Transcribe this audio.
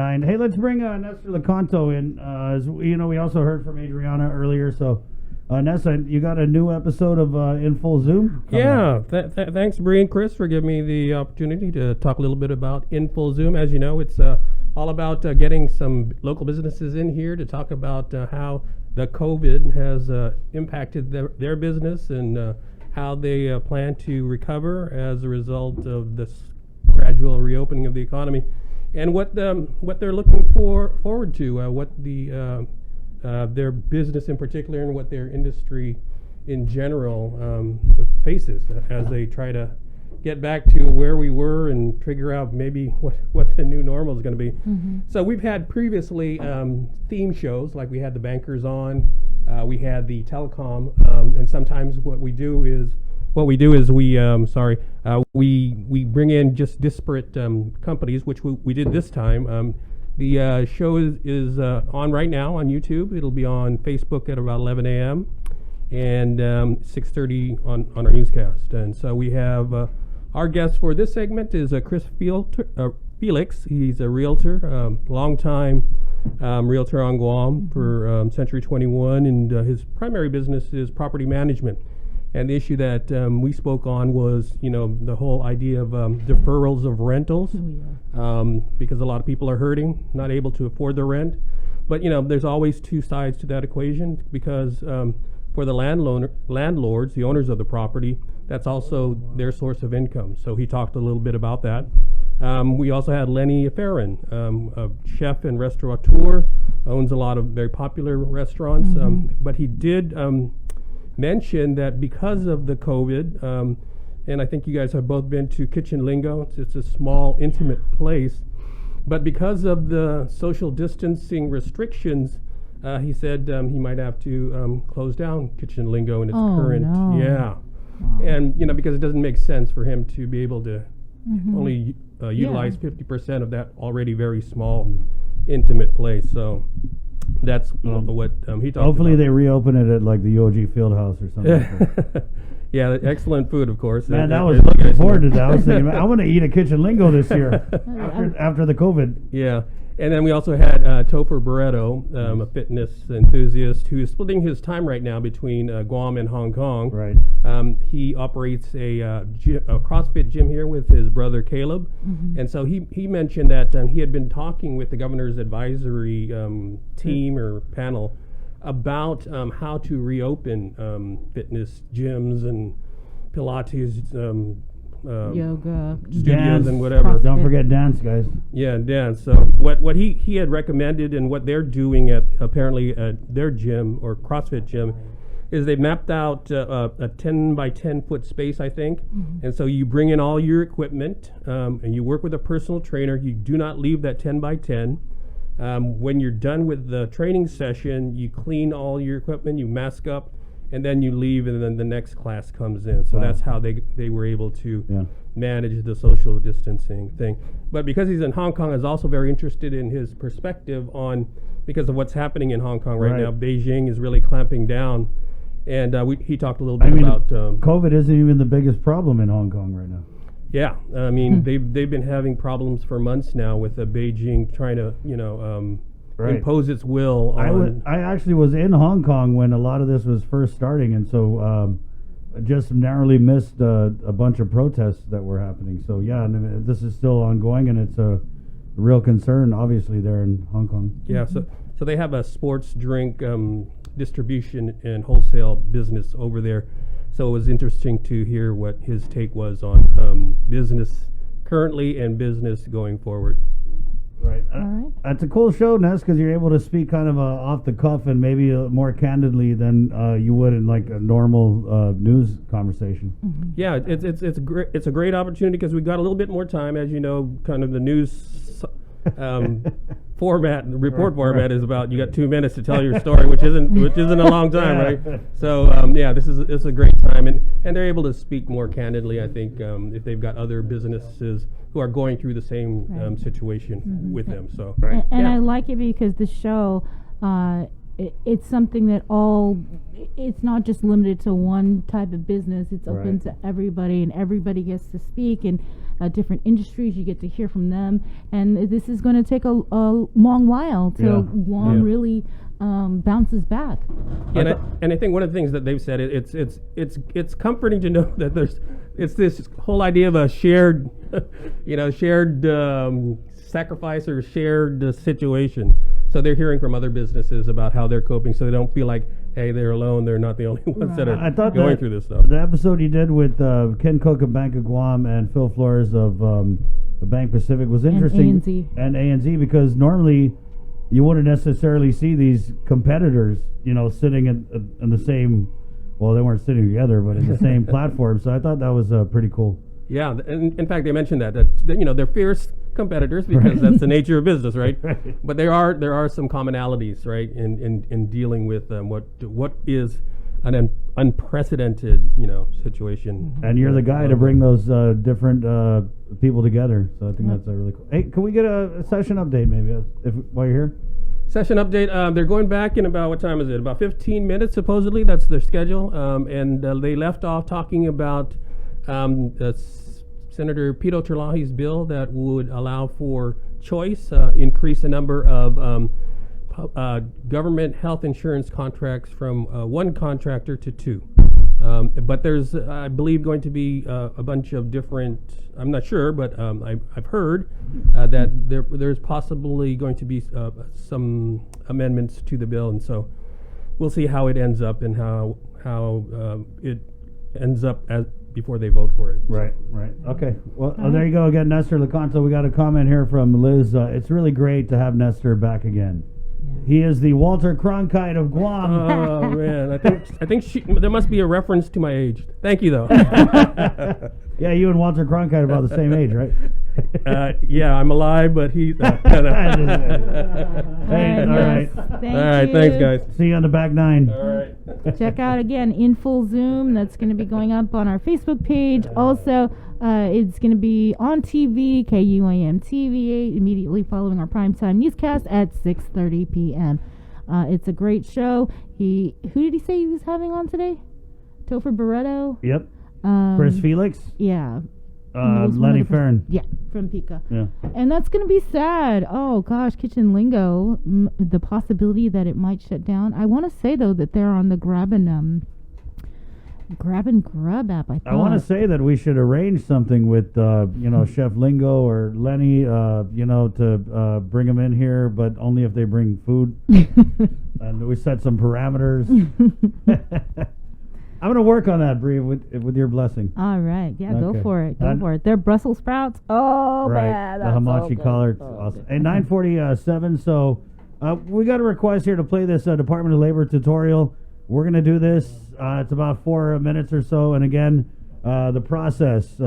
9. Hey, let's bring Nestor Lecanto in. As we also heard from Adriana earlier. So, Nestor, you got a new episode of In Full Zoom? Yeah, thanks, Bree and Chris, for giving me the opportunity to talk a little bit about In Full Zoom. As you know, it's all about getting some local businesses in here to talk about how the COVID has impacted their business and how they plan to recover as a result of this gradual reopening of the economy, and what they're looking forward to, what their business in particular and what their industry in general faces as they try to get back to where we were and figure out maybe what the new normal is going to be. Mm-hmm. So we've had previously theme shows, like we had the bankers on, we had the telecom, and sometimes what we do is we bring in just disparate companies, which we did this time. The show is on right now on YouTube. It'll be on Facebook at about 11 a.m. and 6:30 on our newscast. And so we have our guest for this segment is Chris Felix. He's a realtor, longtime realtor on Guam for Century 21, and his primary business is property management. And the issue that we spoke on was, the whole idea of deferrals of rentals, because a lot of people are hurting, not able to afford their rent. But, there's always two sides to that equation, because for the landlords, the owners of the property, that's also their source of income. So he talked a little bit about that. We also had Lenny Farron, a chef and restaurateur, owns a lot of very popular restaurants, but he did mention that because of the COVID, and I think you guys have both been to Kitchen Lingo, it's a small, intimate place, but because of the social distancing restrictions, he said he might have to close down Kitchen Lingo in its current, and because it doesn't make sense for him to be able to only utilize 50% of that already very small, intimate place. So that's what he talked Hopefully about. they reopen it at like the OG Fieldhouse or something. Yeah, excellent food, of course. Man, I was looking forward to that. I was thinking, I want to eat a Kitchen Lingo this year after the COVID. Yeah. And then we also had Topher Barreto, a fitness enthusiast who is splitting his time right now between Guam and Hong Kong. Right. He operates a CrossFit gym here with his brother Caleb. And so he mentioned that he had been talking with the governor's advisory team or panel about how to reopen fitness gyms and Pilates yoga studios dance, and whatever. Don't forget dance, guys. Yeah, dance. So what he had recommended and what they're doing at apparently their gym or CrossFit gym is they've mapped out a 10 by 10 foot space, I think. And so you bring in all your equipment and you work with a personal trainer. You do not leave that 10 by 10. When you're done with the training session, you clean all your equipment, you mask up, and then you leave, and then the next class comes in. So that's how they were able to manage the social distancing thing. But because he's in Hong Kong, I was also very interested in his perspective on, because of what's happening in Hong Kong right now. Beijing is really clamping down. And he talked a little bit about COVID isn't even the biggest problem in Hong Kong right now. Yeah, I mean they've been having problems for months now with Beijing trying to impose its will on. I actually was in Hong Kong when a lot of this was first starting, and so just narrowly missed a bunch of protests that were happening. So this is still ongoing, and it's a real concern, obviously, there in Hong Kong. Yeah, so they have a sports drink distribution and wholesale business over there. So it was interesting to hear what his take was on business currently and business going forward. Right. It's a cool show, Ness, because you're able to speak kind of off the cuff and maybe more candidly than you would in like a normal news conversation. Yeah, it's a great opportunity because we got a little bit more time, as you know. Kind of the news format, the report format is about you got 2 minutes to tell your story, which isn't a long time, right? So it's a great time, and they're able to speak more candidly. I think if they've got other businesses who are going through the same situation with them. So and I like it because the show it's something that it's not just limited to one type of business. It's open Right. to everybody, and everybody gets to speak. And different industries, you get to hear from them. And this is going to take a long while till Guam Yeah. really bounces back. And I think one of the things that they've said, it's comforting to know that it's this whole idea of a shared, shared sacrifice or shared situation. So they're hearing from other businesses about how they're coping, so they don't feel like, hey, they're alone. They're not the only ones that I are thought going that through this stuff. The episode you did with Ken Cook of Bank of Guam and Phil Flores of Bank Pacific was interesting. ANZ. And ANZ, because normally you wouldn't necessarily see these competitors, sitting in the same. Well, they weren't sitting together, but in the same platform. So I thought that was pretty cool. Yeah, and in fact, they mentioned that they're fierce competitors because Right. that's the nature of business, right? Right. But there are some commonalities, right, in dealing with what is an unprecedented situation. And you're the guy to bring those different people together. So I think that's really cool. Hey, can we get a session update maybe while you're here? Session update. They're going back in about, what time is it? About 15 minutes, supposedly. That's their schedule. And they left off talking about Senator Pito Terlahi's bill that would allow for choice, increase the number of government health insurance contracts from one contractor to two. But there's, I believe, going to be a bunch of different, I'm not sure, but I've heard that there's possibly going to be some amendments to the bill. And so we'll see how it ends up and how it ends up before they vote for it. Right. Okay. Well, there you go again, Nestor Lecanto. We got a comment here from Liz. It's really great to have Nestor back again. He is the Walter Cronkite of Guam. Oh man, I think there must be a reference to my age. Thank you though. Yeah, you and Walter Cronkite are about the same age, right? Yeah, I'm alive, but he's. Hey, all right. Thank All right, you. thanks guys. See you on the back nine. All right. Check out again In Full Zoom. That's going to be going up on our Facebook page. Also, it's going to be on TV, KUAM TV, immediately following our primetime newscast at 6:30 p.m. It's a great show. Who did he say he was having on today? Topher Barreto. Yep. Chris Felix. Yeah. Lenny Farron. Yeah, from Pika. Yeah. And that's going to be sad. Oh, gosh, Kitchen Lingo, the possibility that it might shut down. I want to say, though, that they're on the Grab and Grub app, I thought. I want to say that we should arrange something with, Chef Lingo or Lenny, to bring them in here, but only if they bring food. And we set some parameters. I'm going to work on that, Bree, with your blessing. All right. Yeah, Okay. go for it. Go for it. They're Brussels sprouts. Oh, Right, man. the That's hamachi so good. collar. Oh, Awesome. good. Hey, 9:47. So we got a request here to play this Department of Labor tutorial. We're going to do this. It's about 4 minutes or so. And again, the process.